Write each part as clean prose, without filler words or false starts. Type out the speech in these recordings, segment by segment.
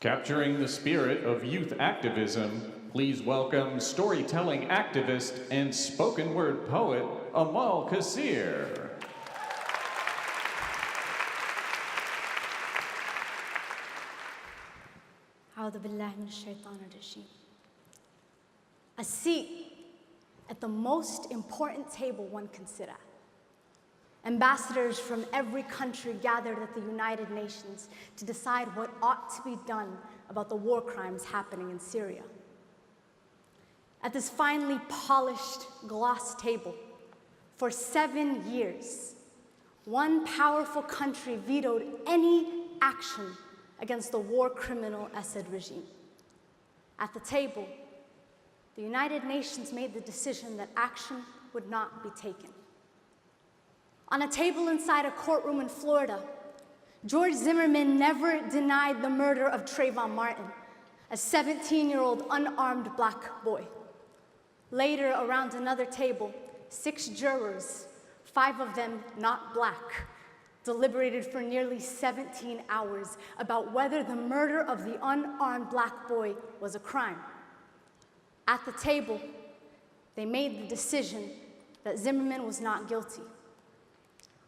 Capturing the spirit of youth activism, please welcome storytelling activist and spoken word poet, Amal Kassir. A seat at the most important table one can sit at. Ambassadors from every country gathered at the United Nations to decide what ought to be done about the war crimes happening in Syria. At this finely polished glass table, for 7 years, one powerful country vetoed any action against the war criminal Assad regime. At the table, the United Nations made the decision that action would not be taken. On a table inside a courtroom in Florida, George Zimmerman never denied the murder of Trayvon Martin, a 17-year-old unarmed black boy. Later, around another table, 6 jurors, 5 of them not black, deliberated for nearly 17 hours about whether the murder of the unarmed black boy was a crime. At the table, they made the decision that Zimmerman was not guilty.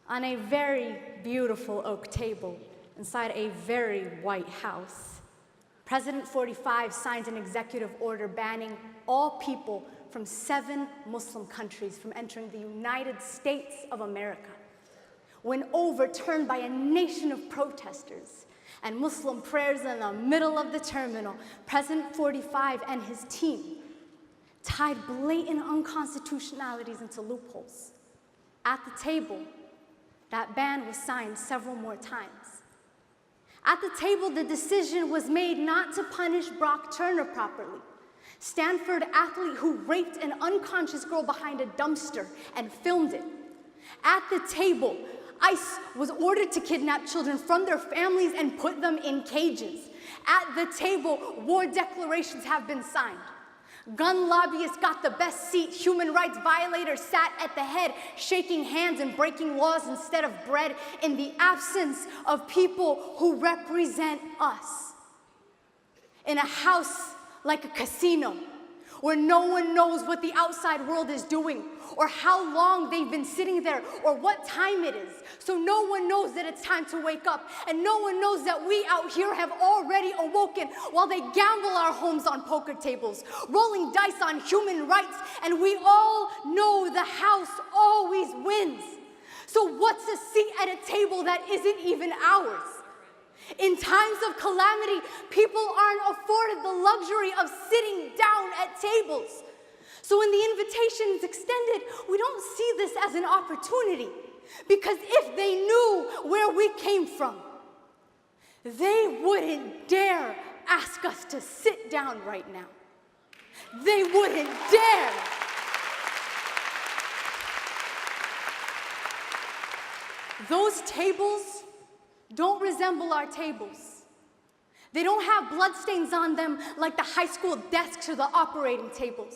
On a very beautiful oak table inside a very white house, President 45 signed an executive order banning all people from 7 Muslim countries from entering the United States of America. When overturned by a nation of protesters and Muslim prayers in the middle of the terminal, President 45 and his team tied blatant unconstitutionalities into loopholes. At the table, that ban was signed several more times. At the table, the decision was made not to punish Brock Turner properly, Stanford athlete who raped an unconscious girl behind a dumpster and filmed it. At the table, ICE was ordered to kidnap children from their families and put them in cages. At the table, war declarations have been signed. Gun lobbyists got the best seat. Human rights violators sat at the head, shaking hands and breaking laws instead of bread in the absence of people who represent us. In a house like a casino, where no one knows what the outside world is doing, or how long they've been sitting there, or what time it is. So no one knows that it's time to wake up, and no one knows that we out here have already awoken while they gamble our homes on poker tables, rolling dice on human rights, and we all know the house always wins. So what's a seat at a table that isn't even ours? In times of calamity, people aren't afforded the luxury of sitting down at tables. So when the invitation is extended, we don't see this as an opportunity, because if they knew where we came from, they wouldn't dare ask us to sit down right now. They wouldn't dare. Those tables don't resemble our tables. They don't have bloodstains on them like the high school desks or the operating tables.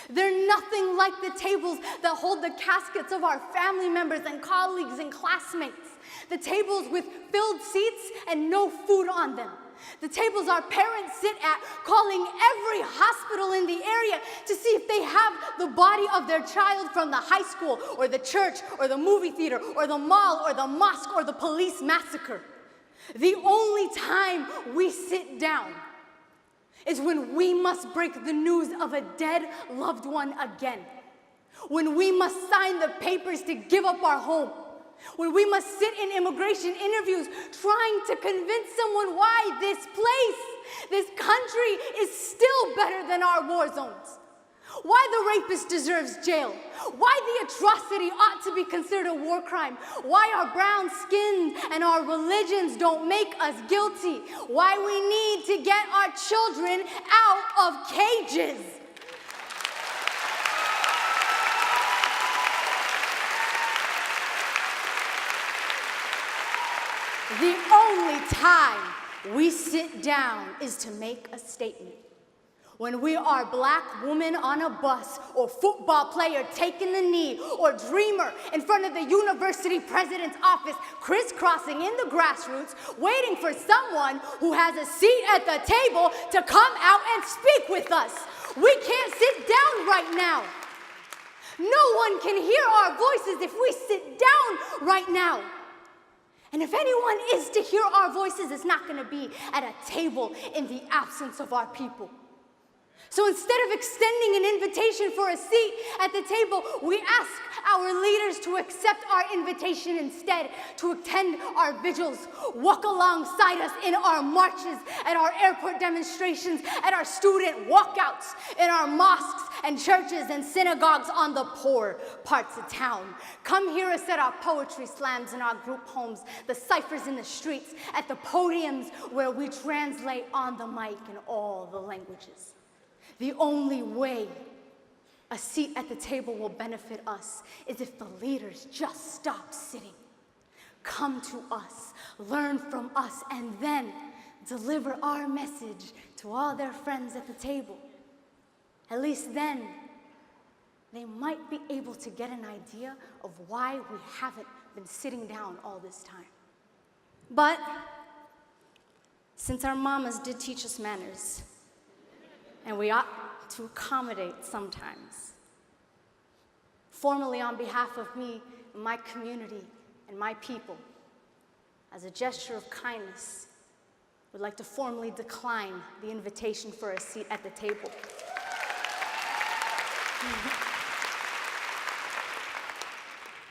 They're nothing like the tables that hold the caskets of our family members and colleagues and classmates. The tables with filled seats and no food on them. The tables our parents sit at, calling every hospital in the area to see if they have the body of their child from the high school or the church or the movie theater or the mall or the mosque or the police massacre. The only time we sit down is when we must break the news of a dead loved one again. When we must sign the papers to give up our home. When we must sit in immigration interviews trying to convince someone why this place, this country is still better than our war zones. Why the rapist deserves jail. Why the atrocity ought to be considered a war crime. Why our brown skin and our religions don't make us guilty. Why we need to get our children out of cages. The only time we sit down is to make a statement. When we are black woman on a bus, or football player taking the knee, or dreamer in front of the university president's office, crisscrossing in the grassroots, waiting for someone who has a seat at the table to come out and speak with us. We can't sit down right now. No one can hear our voices if we sit down right now. And if anyone is to hear our voices, it's not going to be at a table in the absence of our people. So instead of extending an invitation for a seat at the table, we ask our leaders to accept our invitation instead, to attend our vigils, walk alongside us in our marches, at our airport demonstrations, at our student walkouts, in our mosques and churches and synagogues on the poor parts of town. Come hear us at our poetry slams and our group homes, the ciphers in the streets, at the podiums where we translate on the mic in all the languages. The only way a seat at the table will benefit us is if the leaders just stop sitting, come to us, learn from us, and then deliver our message to all their friends at the table. At least then, they might be able to get an idea of why we haven't been sitting down all this time. But since our mamas did teach us manners, and we ought to accommodate sometimes, formally on behalf of me and my community and my people, as a gesture of kindness, would like to formally decline the invitation for a seat at the table.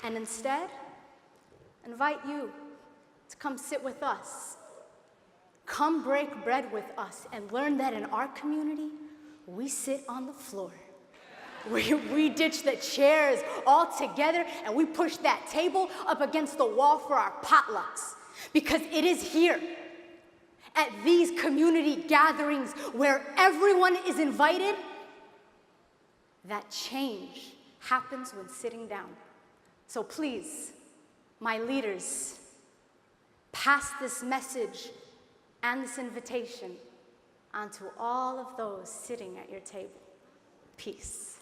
And instead, invite you to come sit with us. Come break bread with us and learn that in our community, we sit on the floor. We ditch the chairs all together and we push that table up against the wall for our potlucks. Because it is here, at these community gatherings where everyone is invited, that change happens when sitting down. So please, my leaders, pass this message and this invitation onto all of those sitting at your table. Peace.